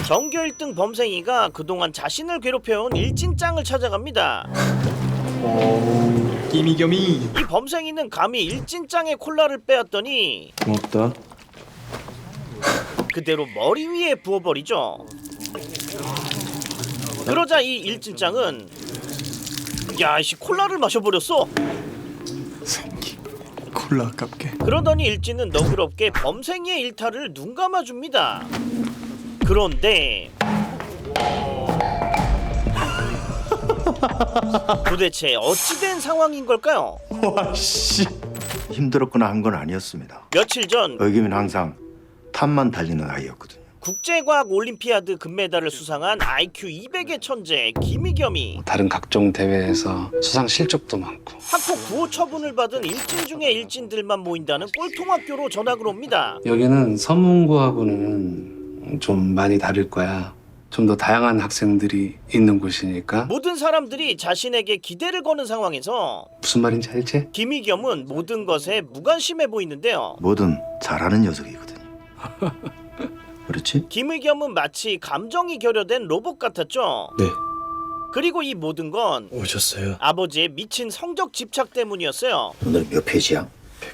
전교 1등 범생이가 그동안 자신을 괴롭혀온 일진짱을 찾아갑니다. 끼미겸이. 이 범생이는 감히 일진짱의 콜라를 빼앗더니 고맙다. 그대로 머리 위에 부어버리죠. 그러자 이 일진짱은 야이씨 콜라를 마셔버렸어. 생기. 콜라 아깝게. 그러더니 일진은 너그럽게 범생이의 일탈을 눈감아줍니다. 그런데 도대체 어찌된 상황인 걸까요? 와씨. 힘들었거나 한 건 아니었습니다. 며칠 전 의겸이는 항상 탑만 달리는 아이였거든요. 국제과학 올림피아드 금메달을 수상한 IQ 200의 천재 김희겸이 다른 각종 대회에서 수상 실적도 많고 학폭 구호 처분을 받은 일진 중에 일진들만 모인다는 꼴통학교로 전학을 옵니다. 여기는 서문고하고는 좀 많이 다를 거야. 좀 더 다양한 학생들이 있는 곳이니까. 모든 사람들이 자신에게 기대를 거는 상황에서 무슨 말인지 알지? 김희겸은 모든 것에 무관심해 보이는데요. 뭐든 잘하는 녀석이거든요. 그렇지? 김의겸은 마치 감정이 결여된 로봇 같았죠. 네. 그리고 이 모든 건 오셨어요. 아버지의 미친 성적 집착 때문이었어요. 오늘 몇 페이지야?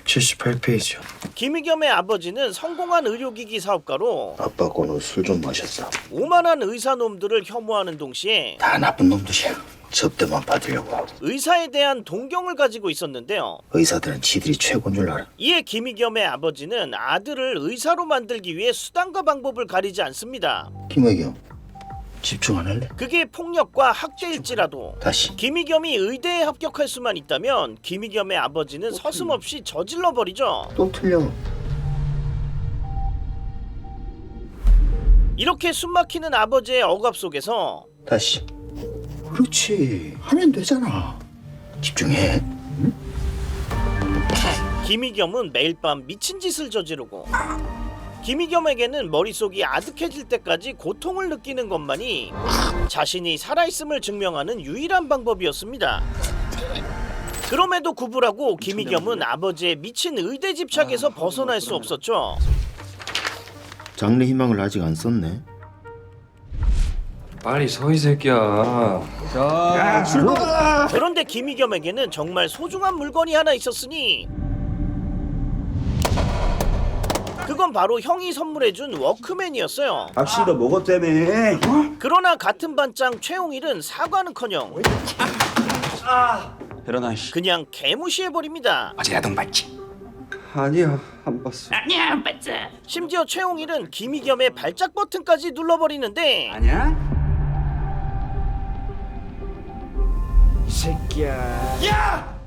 178페이지요. 김의겸의 아버지는 성공한 의료기기 사업가로 아빠가 오늘 술 좀 마셨어. 오만한 의사놈들을 혐오하는 동시에 다 나쁜 놈들이야. 접대만 받으려고 하고. 의사에 대한 동경을 가지고 있었는데요. 의사들은 지들이 최고인 줄 알아. 이에 김의겸의 아버지는 아들을 의사로 만들기 위해 수단과 방법을 가리지 않습니다. 김의겸, 집중 안 할래? 그게 폭력과 학대일지라도 다시. 김의겸이 의대에 합격할 수만 있다면 김의겸의 아버지는 서슴없이 저질러버리죠. 또 틀려. 이렇게 숨막히는 아버지의 억압 속에서 다시. 그렇지. 하면 되잖아. 집중해. 김의겸은 매일 밤 미친 짓을 저지르고 김의겸에게는 머릿속이 아득해질 때까지 고통을 느끼는 것만이 자신이 살아있음을 증명하는 유일한 방법이었습니다. 그럼에도 구불하고 김의겸은 아버지의 미친 의대 집착에서 벗어날 수 없었죠. 장래 희망을 아직 안 썼네. 빨리 서 이 새끼야. 그런데 김의겸에게는 정말 소중한 물건이 하나 있었으니 그건 바로 형이 선물해준 워크맨이었어요. 박씨가 먹었다며. 그러나 같은 반장 최홍일은 사과는커녕 일어나 씨. 그냥 개무시해버립니다. 어제 야동 봤지? 아니야, 안 봤어. 심지어 최홍일은 김희겸의 발작 버튼까지 눌러버리는데 아니야? 이 새끼야.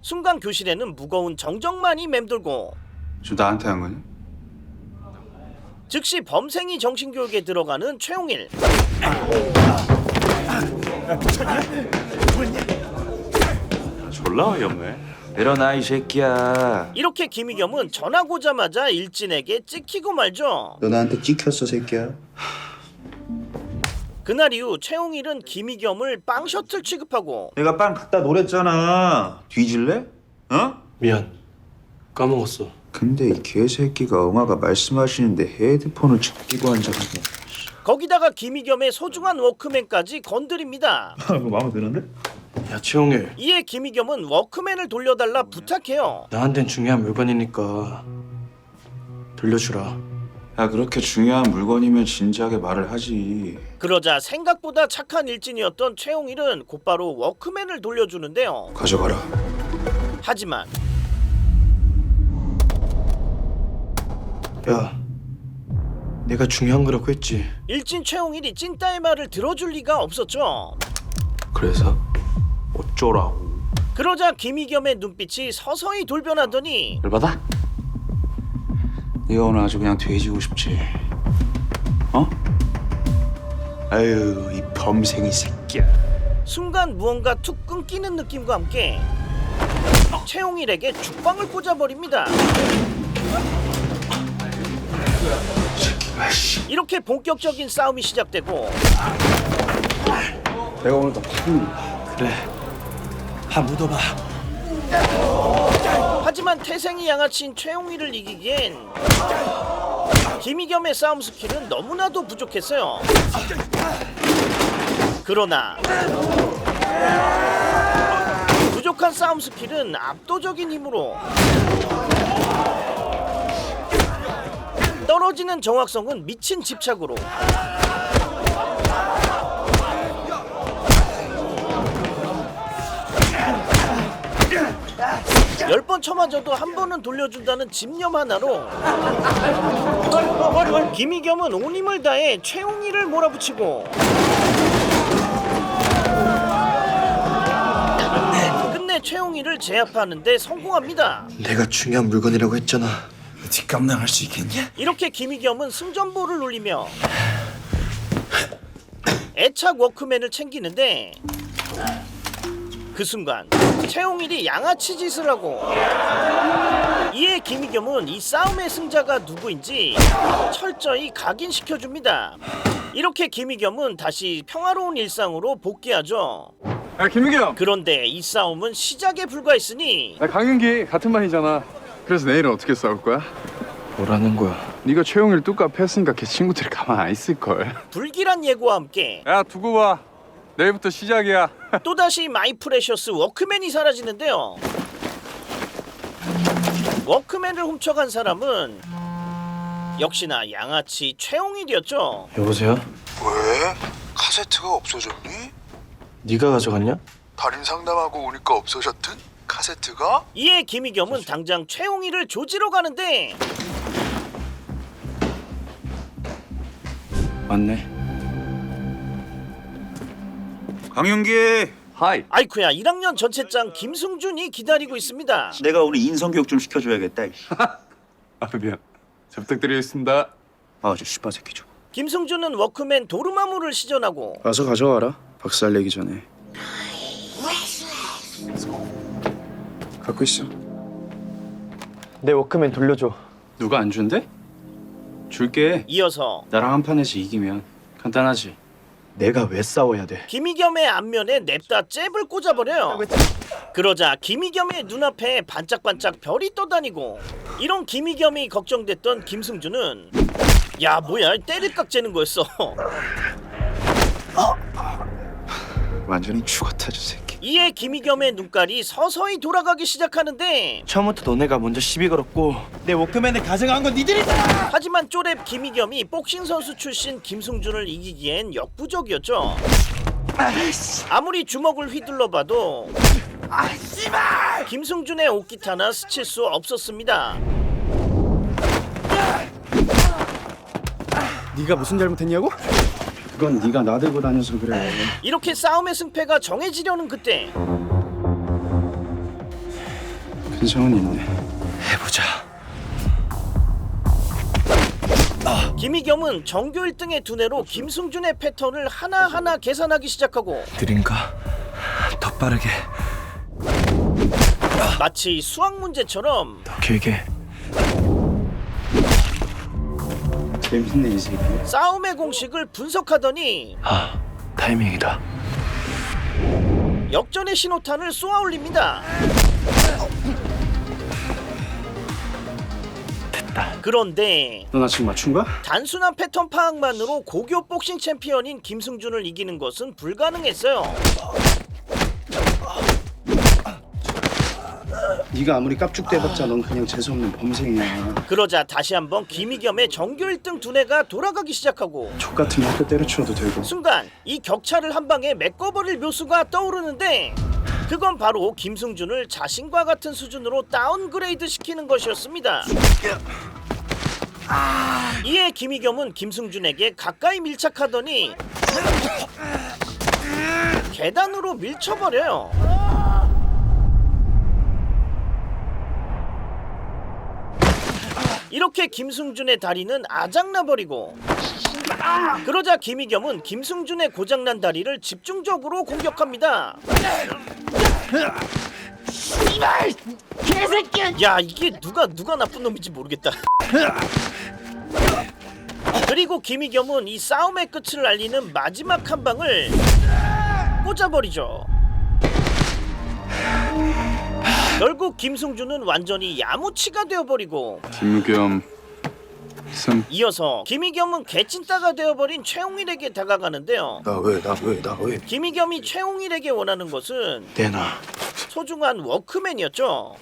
순간 교실에는 무거운 정적만이 맴돌고 저 나한테 한 거냐? 즉시 범생이 정신교육에 들어가는 최홍일. 졸라 어이없네. 일어나 이 새끼야. 이렇게 김희겸은 전학 오자마자 일진에게 찍히고 말죠. 너 나한테 찍혔어, 새끼야. 그날 이후 최홍일은 김희겸을 빵 셔틀 취급하고 내가 빵 갖다 놓랬잖아. 뒤질래? 어? 미안. 까먹었어. 근데 이 개새끼가 엉아가 말씀하시는데 헤드폰을 끼고 앉아가지고. 거기다가 김희겸의 소중한 워크맨까지 건드립니다. 그거 마음에 드는데? 야 최홍일. 이에 김희겸은 워크맨을 돌려달라 부탁해요. 나한텐 중요한 물건이니까 돌려주라. 야, 그렇게 중요한 물건이면 진지하게 말을 하지. 그러자 생각보다 착한 일진이었던 최홍일은 곧바로 워크맨을 돌려주는데요. 가져가라. 하지만 야, 내가 중요한 거라고 했지. 일진 최홍일이 찐따의 말을 들어줄 리가 없었죠. 그래서 어쩌라고. 그러자 김희겸의 눈빛이 서서히 돌변하더니 열받아? 네가 오늘 아주 그냥 돼지고 싶지. 어? 아유, 이 범생이 새끼야. 순간 무언가 툭 끊기는 느낌과 함께 최홍일에게 죽방을 꽂아버립니다. 이렇게 본격적인 싸움이 시작되고 내가 오늘 더 그래. 한 묻어봐. 하지만 태생이 양아치인 최홍일을 이기기엔 김희겸의 싸움 스킬은 너무나도 부족했어요. 그러나 부족한 싸움 스킬은 압도적인 힘으로, 떨어지는 정확성은 미친 집착으로, 열 번 쳐맞아도 한 번은 돌려준다는 집념 하나로 김희겸은 온 힘을 다해 최홍희를 몰아붙이고 끝내 최홍희를 제압하는 데 성공합니다. 내가 중요한 물건이라고 했잖아. 뒷감당할 수 있겠냐? 이렇게 김희겸은 승전보를 놀리며 애착 워크맨을 챙기는데, 그 순간 최홍일이 양아치 짓을 하고, 이에 김희겸은 이 싸움의 승자가 누구인지 철저히 각인시켜줍니다. 이렇게 김희겸은 다시 평화로운 일상으로 복귀하죠. 야 김민경, 그런데 이 싸움은 시작에 불과했으니 나 강윤기 같은 반이잖아. 그래서 내일은 어떻게 싸울 거야? 뭐라는 거야? 네가 최용일 뚝갑 했으니까 걔 친구들이 가만 안 있을 걸. 불길한 예고와 함께 야 두고 봐. 내일부터 시작이야. 또다시 마이 프레셔스 워크맨이 사라지는데요. 워크맨을 훔쳐간 사람은 역시나 양아치 최홍일이었죠. 여보세요? 왜? 카세트가 없어졌니? 네가 가져갔냐? 달인 상담하고 오니까 없어졌든? 카세트가? 이에 김희겸은 당장 최홍일을 조지러 가는데, 맞네. 강윤기, 하이. 아이쿠야 1학년 전체장 김승준이 기다리고 있습니다. 내가 우리 인성교육 좀 시켜줘야겠다. 아 미안. 잘 부탁드리겠습니다. 아, 저 씨바 새끼 좀. 김승준은 워크맨 도르마무를 시전하고 가서 가져와라. 박살 내기 전에. 갖고 있어. 내 워크맨 돌려줘. 누가 안 준대? 줄게. 이어서 나랑 한 판에서 이기면 간단하지. 내가 왜 싸워야 돼? 김희겸의 앞면에 냅다 잽을 꽂아버려요. 그러자 김희겸의 눈앞에 반짝반짝 별이 떠다니고, 이런 김희겸이 걱정됐던 김승준은 야 뭐야 때릴 깍재는 거였어. 완전히 죽었다 저 새끼. 이에 김희겸의 눈깔이 서서히 돌아가기 시작하는데, 처음부터 너네가 먼저 시비 걸었고 내 워크맨을 가져간 건 니들이다. 하지만 쪼렙 김희겸이 복싱 선수 출신 김승준을 이기기엔 역부족이었죠. 아무리 주먹을 휘둘러봐도 김승준의 옷깃 하나 스칠 수 없었습니다. 네가 무슨 잘못했냐고? 그건 네가 나대고 다녀서 그래. 이렇게 싸움의 승패가 정해지려는 그때 근성은 있네. 해보자. 김희겸은 전교 1등의 두뇌로 김승준의 패턴을 하나하나 계산하기 시작하고, 느린가? 더 빠르게. 마치 수학 문제처럼 더 길게. 재밌네 이 새끼. 싸움의 공식을 분석하더니 아, 타이밍이다. 역전의 신호탄을 쏘아올립니다. 그런데 너 나 지금 맞춘 거야? 단순한 패턴 파악만으로 고교 복싱 챔피언인 김승준을 이기는 것은 불가능했어요. 네가 아무리 깝죽대봤자 넌 그냥 재수없는 범생이야. 그러자 다시 한번 김희겸의 전교 1등 두뇌가 돌아가기 시작하고, 족같은 학교 때려치워도 되고. 순간 이 격차를 한 방에 메꿔버릴 묘수가 떠오르는데, 그건 바로 김승준을 자신과 같은 수준으로 다운그레이드 시키는 것이었습니다. 이에 김희겸은 김승준에게 가까이 밀착하더니 계단으로 밀쳐버려요. 이렇게 김승준의 다리는 아작나버리고, 그러자 김희겸은 김승준의 고장난 다리를 집중적으로 공격합니다. 야 이게 누가 나쁜 놈인지 모르겠다. 그리고 김희겸은 이 싸움의 끝을 알리는 마지막 한 방을 꽂아버리죠. 결국 김승준은 완전히 야무치가 되어버리고, 김무겸 이어서 김희겸은 개찐따가 되어버린 최홍일에게 다가가는데요. 나 왜? 김희겸이 최홍일에게 원하는 것은 내놔. 소중한 워크맨이었죠.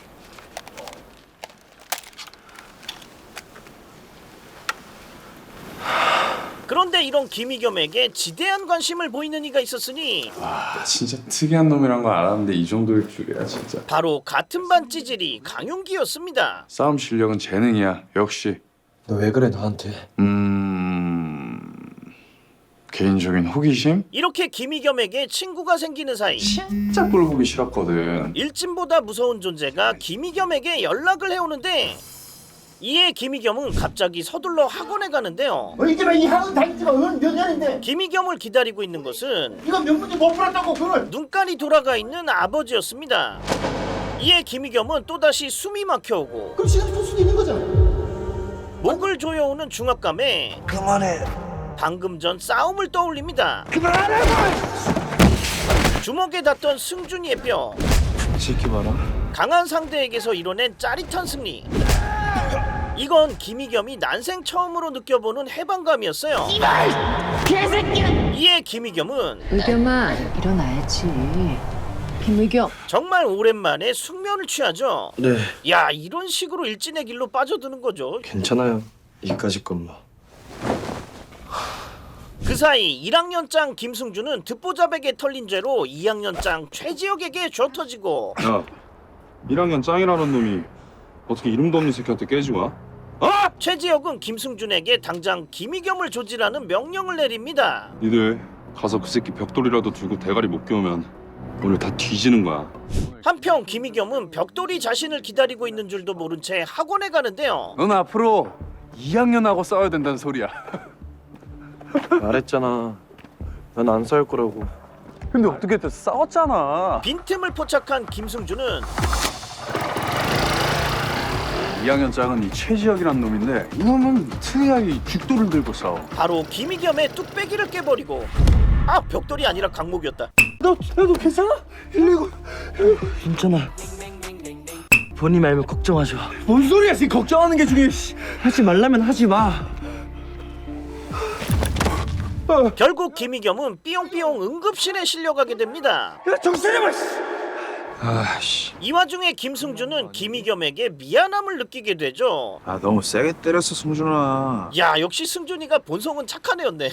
그런데 이런 김희겸에게 지대한 관심을 보이는 이가 있었으니 와 진짜 특이한 놈이란 걸 알았는데 이 정도일 줄이야 진짜. 바로 같은 반 찌질이 강용기였습니다. 싸움 실력은 재능이야 역시. 너 왜 그래 나한테? 개인적인 호기심? 이렇게 김희겸에게 친구가 생기는 사이 진짜 꼴 보기 싫었거든. 일진보다 무서운 존재가 김희겸에게 연락을 해오는데 이에 김희겸은 갑자기 서둘러 학원에 가는데요. 이제만 이 학원 다니지가 몇 년인데 김희겸을 기다리고 있는 것은 이거 몇 문제 못 풀었다고 그걸. 눈깔이 돌아가 있는 아버지였습니다. 이에 김희겸은 또다시 숨이 막혀오고 그럼 시간이 줄 수도 있는 거잖아. 목을 조여오는 중압감에 그만해. 방금 전 싸움을 떠올립니다. 주먹에 닿던 승준이의 뼈, 이 새끼 봐라. 강한 상대에게서 이뤄낸 짜릿한 승리. 이건 김희겸이 난생 처음으로 느껴보는 해방감이었어요. 이에 김희겸은 의겸아 일어나야지. 김의겸 정말 오랜만에 숙면을 취하죠. 네. 야, 이런 식으로 일진의 길로 빠져드는 거죠. 괜찮아요. 이까짓 걸로. 그 사이 1학년짱 김승준은 듣보잡에게 털린 죄로 2학년짱 최지혁에게 쥐어터지고 야, 1학년 짱이라는 놈이 어떻게 이름도 없는 새끼한테 깨지고 와? 최지혁은 김승준에게 당장 김희겸을 조지라는 명령을 내립니다. 니들 가서 그 새끼 벽돌이라도 들고 대가리 못 끼우면 오늘 다 뒤지는 거야. 한편 김희겸은 벽돌이 자신을 기다리고 있는 줄도 모른 채 학원에 가는데요. 넌 앞으로 2학년하고 싸워야 된다는 소리야. 말했잖아. 난 안 싸울 거라고. 근데 어떻게 또 싸웠잖아. 빈틈을 포착한 김승준은 2학년 짱은 이 최지혁이란 놈인데 이놈은 특이하게 죽돌을 들고 싸워. 바로 김희겸의 뚝배기를 깨버리고 벽돌이 아니라 강목이었다. 너 괜찮아? 119. 괜찮아. 본인 말면 걱정하지 마. 뭔 소리야? 지금 걱정하는 게 중요해. 하지 말라면 하지 마. 결국 김희겸은 삐용삐용 응급실에 실려가게 됩니다. 야 정신이 봐. 아씨. 이 와중에 김승준은 김희겸에게 미안함을 느끼게 되죠. 아 너무 세게 때렸어 승준아. 야, 역시 승준이가 본성은 착한 애였네.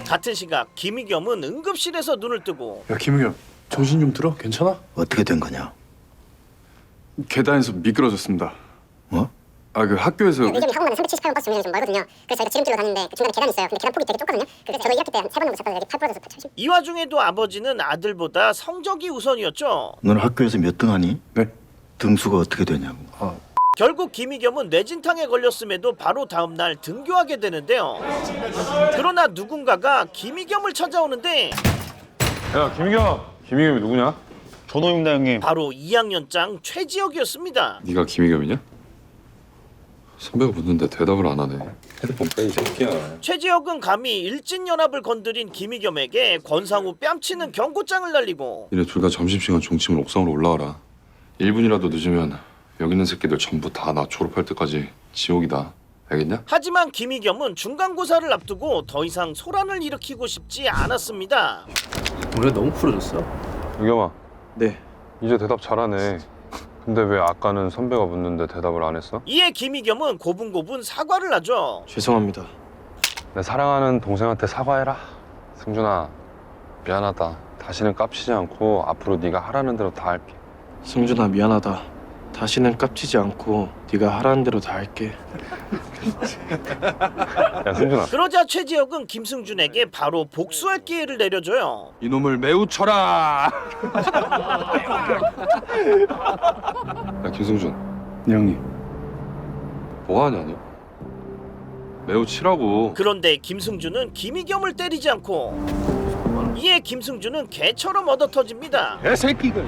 같은 시각 김희겸은 응급실에서 눈을 뜨고 야 김의겸 정신 좀 들어? 괜찮아? 어떻게 된 거냐? 계단에서 미끄러졌습니다. 뭐? 아 그 학교에서 의겸이 학원 가는 378번 버스 정류장이 좀 멀거든요. 그래서 저희가 지름길로 갔는데 그 중간에 계단이 있어요. 근데 계단 폭이 되게 좁거든요. 그래서 저도 1학기 때 한 3번 정도 잤다가 여기 팔 부러져서 이 와중에도 아버지는 아들보다 성적이 우선이었죠. 너는 학교에서 몇 등 하니? 네. 등수가 어떻게 되냐고. 결국 김희겸은 뇌진탕에 걸렸음에도 바로 다음날 등교하게 되는데요. 그러나 누군가가 김희겸을 찾아오는데 야, 김희겸이 누구냐? 전호입니다 형님. 바로 2학년짱 최지혁이었습니다. 네가 김희겸이냐? 선배가 묻는데 대답을 안 하네. 핸드폰 빼 이 새끼야. 최지혁은 감히 일진연합을 건드린 김희겸에게 권상우 뺨치는 경고장을 날리고 니네 둘 다 점심시간 종침을 옥상으로 올라와라. 1분이라도 늦으면 여기 있는 새끼들 전부 다 나 졸업할 때까지 지옥이다. 알겠냐? 하지만 김희겸은 중간고사를 앞두고 더 이상 소란을 일으키고 싶지 않았습니다. 우리가 너무 풀어졌어. 희겸아, 네. 이제 대답 잘하네. 근데 왜 아까는 선배가 묻는데 대답을 안 했어? 이에 김희겸은 고분고분 사과를 하죠. 죄송합니다. 내 사랑하는 동생한테 사과해라. 승준아, 미안하다. 다시는 깝치지 않고 앞으로 네가 하라는 대로 다 할게. 승준아 미안하다. 다시는 깝치지 않고 네가 하라는 대로 다 할게. 야, 승준아. 그러자 최지혁은 김승준에게 바로 복수할 기회를 내려줘요. 이놈을 매우 쳐라. 야, 김승준. 형님. 뭐하냐 너? 매우 치라고. 그런데 김승준은 김희겸을 때리지 않고 이에 김승준은 개처럼 얻어터집니다. 개새끼들.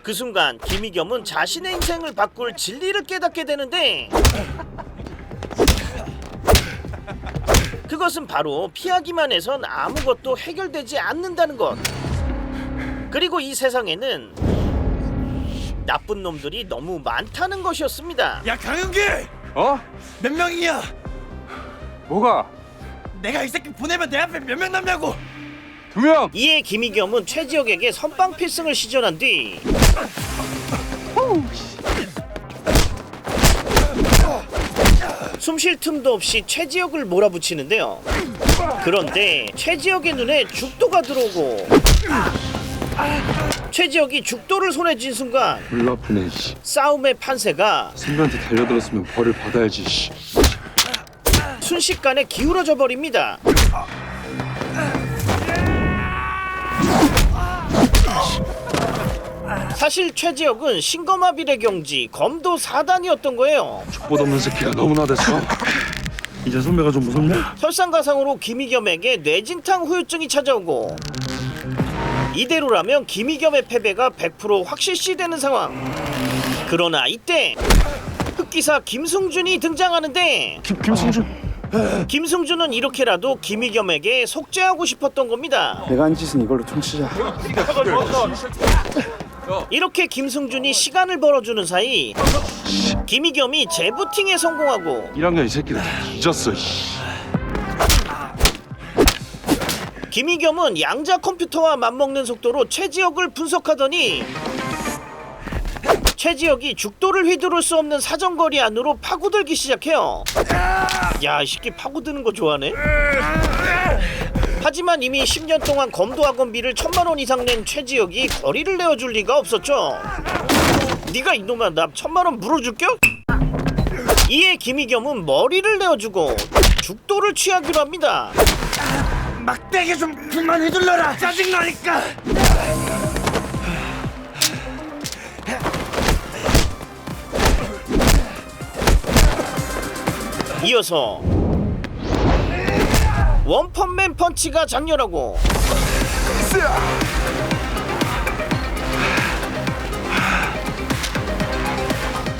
그 순간 김희겸은 자신의 인생을 바꿀 진리를 깨닫게 되는데 그것은 바로 피하기만 해선 아무것도 해결되지 않는다는 것. 그리고 이 세상에는 나쁜 놈들이 너무 많다는 것이었습니다. 야 강윤기! 어? 몇 명이야? 뭐가? 내가 이 새끼 보내면 내 앞에 몇 명 남냐고! 2명! 이에 김희겸은 최지혁에게 선빵 필승을 시전한 뒤 숨 쉴 틈도 없이 최지혁을 몰아붙이는데요. 그런데 최지혁의 눈에 죽도가 들어오고 최지혁이 죽도를 손에 쥔 순간 졸라 아프네. 싸움의 판세가 선배한테 달려들었으면 벌을 받아야지. 순식간에 기울어져 버립니다. 사실 최지혁은 신검아비의 경지 검도 4단이었던 거예요. 족보 없는 새끼가 너무나 됐어. 이제 선배가 좀 무섭냐? 설상가상으로 김희겸에게 뇌진탕 후유증이 찾아오고 이대로라면 김희겸의 패배가 100% 확실시되는 상황. 그러나 이때 흑기사 김승준이 등장하는데 김승준은 이렇게라도 김희겸에게 속죄하고 싶었던 겁니다. 내가 한 짓은 이걸로 퉁치자. 이렇게 김승준이 시간을 벌어주는 사이 김희겸이 재부팅에 성공하고 1학년 이 새끼들 다 뒤졌어. 김희겸은 양자 컴퓨터와 맞먹는 속도로 최지혁을 분석하더니 최지혁이 죽도를 휘두를 수 없는 사정거리 안으로 파고들기 시작해요. 야, 이 새끼 파고드는 거 좋아하네. 하지만 이미 10년 동안 검도학원비를 1000만 원 이상 낸 최지혁이 거리를 내어줄 리가 없었죠. 네가 이놈아 나 1000만 원 물어줄게? 이에 김희겸은 머리를 내어주고 죽도를 취하기로 합니다. 막대기 좀 그만 휘둘러라! 짜증나니까! 이어서 원펀맨 펀치가 장렬하고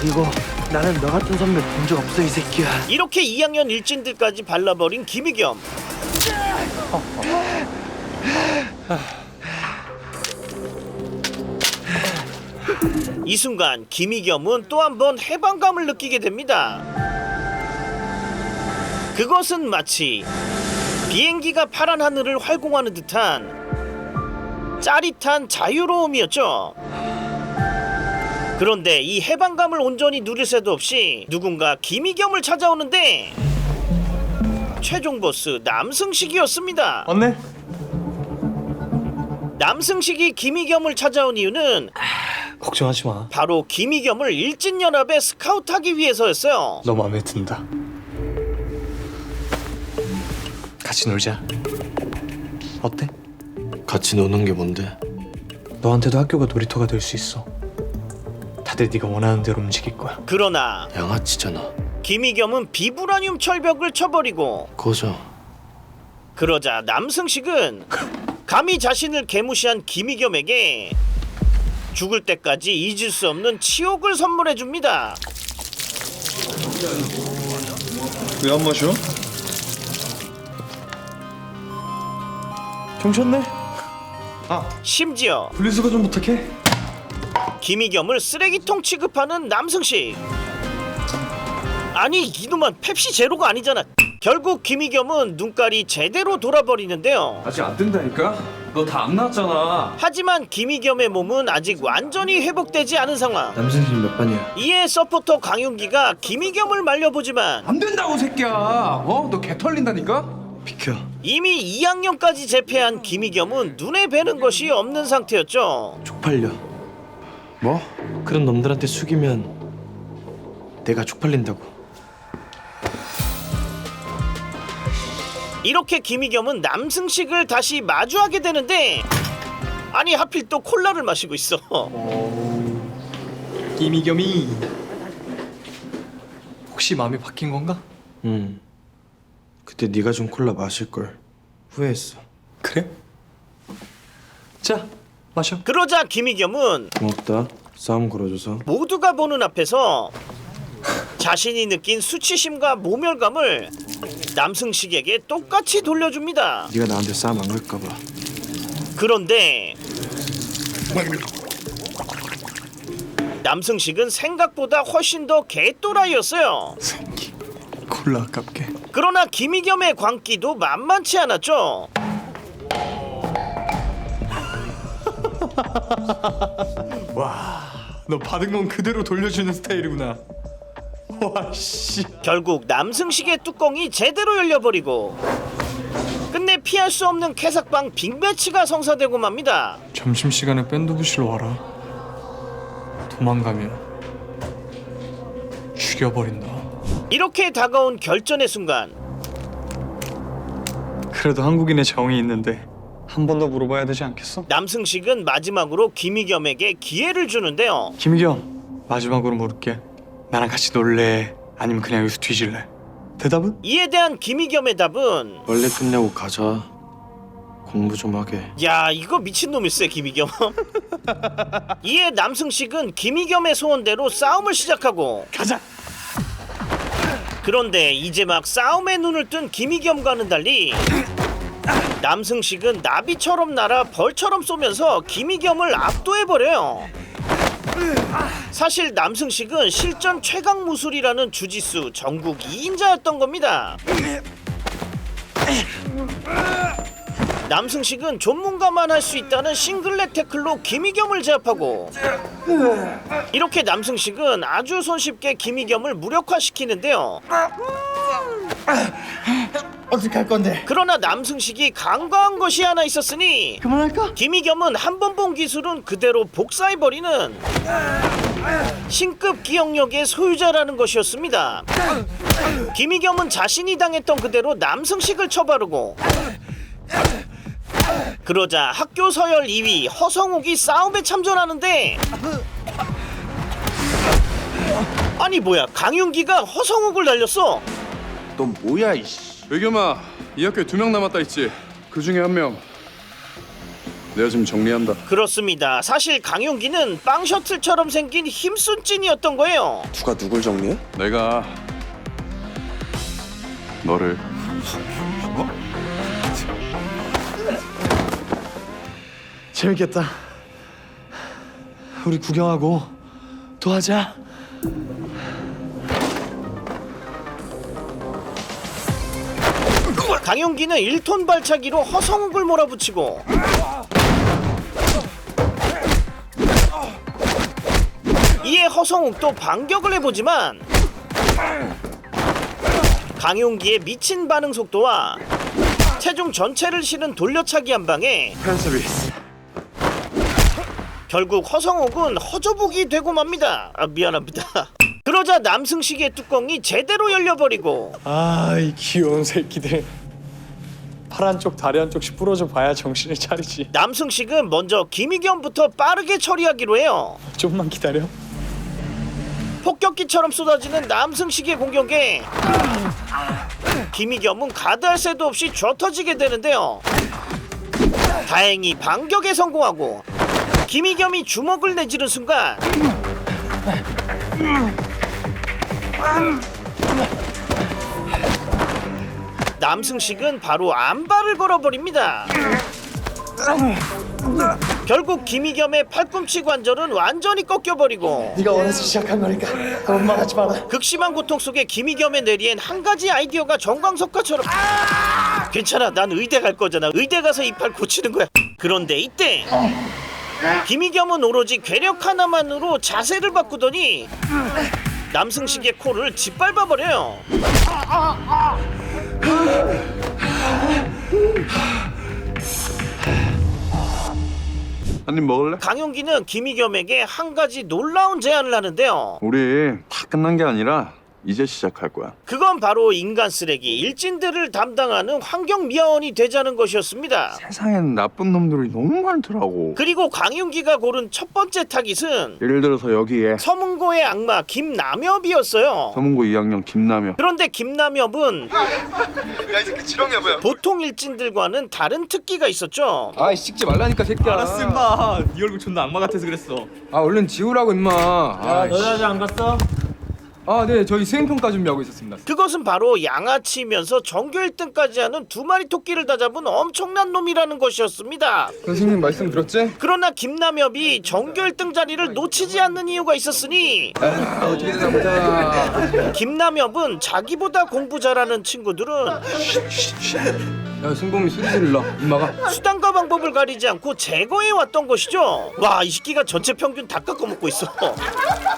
이거 나는 너 같은 선배 본 적 없어 이 새끼야. 이렇게 2학년 일진들까지 발라버린 김희겸. 이 순간 김희겸은 또 한 번 해방감을 느끼게 됩니다. 그것은 마치 비행기가 파란 하늘을 활공하는 듯한 짜릿한 자유로움이었죠. 그런데 이 해방감을 온전히 누릴 새도 없이 누군가 김희겸을 찾아오는데 최종 보스 남승식이었습니다. 왔네? 남승식이 김희겸을 찾아온 이유는 걱정하지 마. 바로 김희겸을 일진연합에 스카우트하기 위해서였어요. 너 마음에 든다. 같이 놀자. 어때? 같이 노는 게 뭔데? 너한테도 학교가 놀이터가 될 수 있어. 다들 네가 원하는 대로 움직일 거야. 그러나 양아치잖아. 김희겸은 비브라늄 철벽을 쳐버리고 꺼져. 그러자 남승식은 감히 자신을 개무시한 김희겸에게 죽을 때까지 잊을 수 없는 치욕을 선물해줍니다. 왜 안 마셔? 경쳤네? 심지어 분리수거 좀 부탁해. 김희겸을 쓰레기통 취급하는 남승식. 아니 이놈아 펩시 제로가 아니잖아. 결국 김희겸은 눈깔이 제대로 돌아버리는데요. 아직 안 뜬다니까? 너 다 안 나왔잖아. 하지만 김희겸의 몸은 아직 완전히 회복되지 않은 상황. 남승진 몇 반이야? 이에 서포터 강윤기가 김희겸을 말려보지만 안 된다고 새끼야. 어? 너 개 털린다니까? 비켜. 이미 2학년까지 재패한 김희겸은 눈에 뵈는 것이 없는 상태였죠. 쪽팔려. 뭐? 그런 놈들한테 숙이면 내가 쪽팔린다고. 이렇게 김희겸은 남승식을 다시 마주하게 되는데 아니 하필 또 콜라를 마시고 있어. 김희겸이 혹시 마음이 바뀐 건가? 그때 네가 준 콜라 마실 걸 후회했어. 그래? 자, 마셔. 그러자 김희겸은 고맙다. 싸움 걸어줘서. 모두가 보는 앞에서 자신이 느낀 수치심과 모멸감을 남승식에게 똑같이 돌려줍니다. 네가 나한테 싸움 안 걸까 봐. 그런데 남승식은 생각보다 훨씬 더 개또라이였어요. 콜라 아깝게. 그러나 김희겸의 광기도 만만치 않았죠. 너 받은 건 그대로 돌려주는 스타일이구나. 와 씨. 결국 남승식의 뚜껑이 제대로 열려버리고 끝내 피할 수 없는 캐삭방 빅매치가 성사되고 맙니다. 점심시간에 밴드 부시러 와라. 도망가면 죽여버린다. 이렇게 다가온 결전의 순간 그래도 한국인의 정이 있는데 한 번 더 물어봐야 되지 않겠어? 남승식은 마지막으로 김희겸에게 기회를 주는데요. 김희겸, 마지막으로 물을게. 나랑 같이 놀래? 아니면 그냥 여기서 뒤질래? 대답은? 이에 대한 김희겸의 답은 원래 끝내고 가자. 공부 좀 하게. 야 이거 미친놈일세 김희겸. 이에 남승식은 김희겸의 소원대로 싸움을 시작하고 가자! 그런데 이제 막 싸움에 눈을 뜬 김희겸과는 달리 남승식은 나비처럼 날아 벌처럼 쏘면서 김희겸을 압도해버려요. 사실 남승식은 실전 최강 무술이라는 주짓수 전국 2인자였던 겁니다. 남승식은 전문가만 할 수 있다는 싱글렉 태클로 김희겸을 제압하고 이렇게 남승식은 아주 손쉽게 김희겸을 무력화시키는데요. 어떻게 할 건데? 그러나 남승식이 간과한 것이 하나 있었으니 그만할까? 김희겸은 한 번 본 기술은 그대로 복사해버리는 신급 기억력의 소유자라는 것이었습니다. 김희겸은 자신이 당했던 그대로 남승식을 쳐바르고 그러자 학교 서열 2위 허성욱이 싸움에 참전하는데 아니 뭐야 강윤기가 허성욱을 날렸어. 넌 뭐야 이씨. 의겸아, 이 학교에 2명 남았다 했지? 그 중에 1명 내가 지금 정리한다. 그렇습니다. 사실 강윤기는 빵 셔틀처럼 생긴 힘순 찐이었던 거예요. 누가 누굴 정리해? 내가 너를 재밌겠다. 우리 구경하고 또 하자. 강윤기는 1톤 발차기로 허성욱을 몰아붙이고 이에 허성욱도 반격을 해보지만 강윤기의 미친 반응 속도와 체중 전체를 실은 돌려차기 한 방에 결국 허성욱은 허조복이 되고 맙니다. 미안합니다. 그러자 남승식의 뚜껑이 제대로 열려버리고 아이 귀여운 새끼들. 팔 한쪽 다리 한쪽씩 부러져 봐야 정신을 차리지. 남승식은 먼저 김희겸부터 빠르게 처리하기로 해요. 좀만 기다려. 폭격기처럼 쏟아지는 남승식의 공격에 김희겸은 가드할 새도 없이 쥐어터지게 되는데요. 다행히 반격에 성공하고 김희겸이 주먹을 내지른 순간 남승식은 바로 안발을 걸어버립니다. 결국 김희겸의 팔꿈치 관절은 완전히 꺾여버리고 네가 원해서 시작한 거니까 그런 말 하지 마라. 극심한 고통 속에 김희겸의 뇌리엔 한 가지 아이디어가 정광석화처럼 괜찮아 난 의대 갈 거잖아. 의대 가서 이 팔 고치는 거야. 그런데 이때 김희겸은 오로지 괴력 하나만으로 자세를 바꾸더니 남승식의 코를 짓밟아버려요. 한 입 먹을래? 강윤기는 김희겸에게 한 가지 놀라운 제안을 하는데요. 우리 다 끝난 게 아니라 이제 시작할 거야. 그건 바로 인간 쓰레기 일진들을 담당하는 환경미화원이 되자는 것이었습니다. 세상엔 나쁜 놈들이 너무 많더라고. 그리고 강윤기가 고른 첫 번째 타깃은 예를 들어서 여기에 서문고의 악마 김남엽이었어요. 서문고 2학년 김남엽. 그런데 김남엽은 야 이 새끼 지렁이야 뭐야. 보통 일진들과는 다른 특기가 있었죠. 아이 찍지 말라니까 새끼야. 알았어 임마. 네 얼굴 존나 악마 같아서 그랬어. 아 얼른 지우라고 임마. 너 여자 안 갔어? 아, 네, 저희 수행평가 준비하고 있었습니다. 그것은 바로 양아치면서 전교 1등까지 하는 2마리 토끼를 다 잡은 엄청난 놈이라는 것이었습니다. 선생님 말씀 들었지? 그러나 김남엽이 전교 1등 자리를 놓치지 않는 이유가 있었으니 어떻게든 보자. 김남엽은 자기보다 공부 잘하는 친구들은 야, 승범이 소리 질러. 임마가. 수단과 방법을 가리지 않고 제거해 왔던 것이죠. 와, 이 새끼가 전체 평균 다 깎아먹고 있어.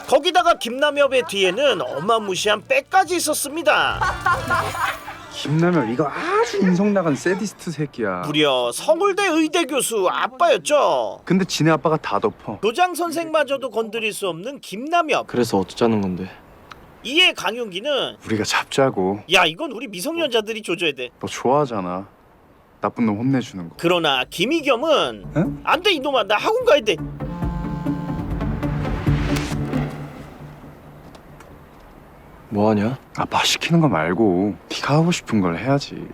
거기다가 김남엽의 뒤에는 어마무시한 백까지 있었습니다. 김남엽 이거 아주 인성 나간 세디스트 새끼야. 무려 서울대 의대 교수 아빠였죠. 근데 지네 아빠가 다 덮어. 교장 선생마저도 건드릴 수 없는 김남엽. 그래서 어쩌자는 건데? 이에 강윤기는 우리가 잡자고. 야, 이건 우리 미성년자들이 조져야 돼. 너 좋아하잖아. 나쁜 놈 혼내주는 거. 그러나 김희겸은 응? 안 돼 이놈아, 나 학원 가야 돼. 뭐하냐? 아빠 시키는 거 말고 네가 하고 싶은 걸 해야지.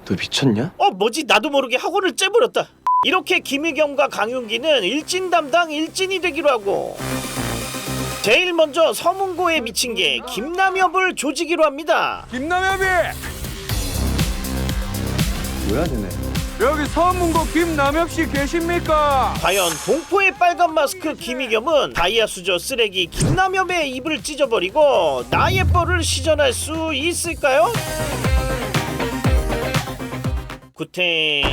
너 미쳤냐? 뭐지, 나도 모르게 학원을 째버렸다. 이렇게 김희겸과 강윤기는 일진 담당 일진이 되기로 하고 제일 먼저 서문고에 미친 게 김남엽을 조지기로 합니다. 김남엽이! 뭐야 쟤네? 여기 서문고 김남엽 씨 계십니까? 과연 공포의 빨간 마스크 김희겸은 다이아 수저 쓰레기 김남엽의 입을 찢어버리고 나의 뻘을 시전할 수 있을까요? 구탱.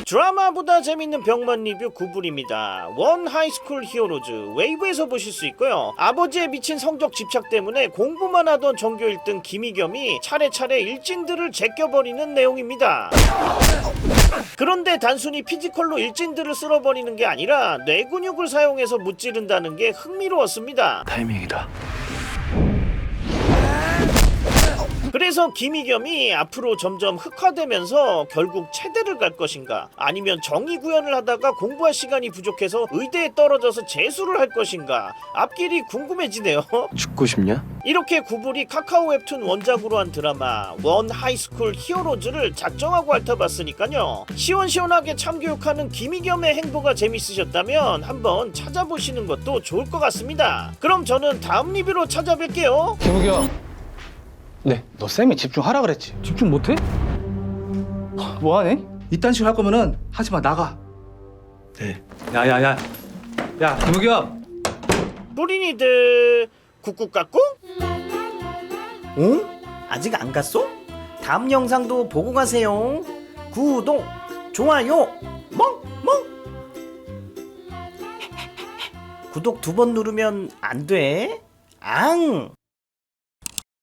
드라마보다 재밌는 병만 리뷰 9불입니다. 원 하이스쿨 히어로즈 웨이브에서 보실 수 있고요. 아버지의 미친 성적 집착 때문에 공부만 하던 전교 1등 김희겸이 차례차례 일진들을 제껴버리는 내용입니다. 그런데 단순히 피지컬로 일진들을 쓸어버리는 게 아니라 뇌근육을 사용해서 무찌른다는 게 흥미로웠습니다. 타이밍이다. 그래서 김희겸이 앞으로 점점 흑화되면서 결국 체대를 갈 것인가, 아니면 정의 구현을 하다가 공부할 시간이 부족해서 의대에 떨어져서 재수를 할 것인가, 앞길이 궁금해지네요. 죽고 싶냐? 이렇게 구불이 카카오 웹툰 원작으로 한 드라마 원 하이스쿨 히어로즈를 작정하고 핥아봤으니까요. 시원시원하게 참교육하는 김희겸의 행보가 재밌으셨다면 한번 찾아보시는 것도 좋을 것 같습니다. 그럼 저는 다음 리뷰로 찾아뵐게요. 김우경. 네, 너 쌤이 집중하라 그랬지. 집중 못해? 뭐하네? 이딴 식으로 할 거면은 하지 마, 나가. 네. 야야야. 야, 김우경. 뿌리니들 꾹꾹 어? 아직 안 갔어? 다음 영상도 보고 가세요. 구독, 좋아요, 멍멍. 구독 2번 누르면 안 돼. 앙.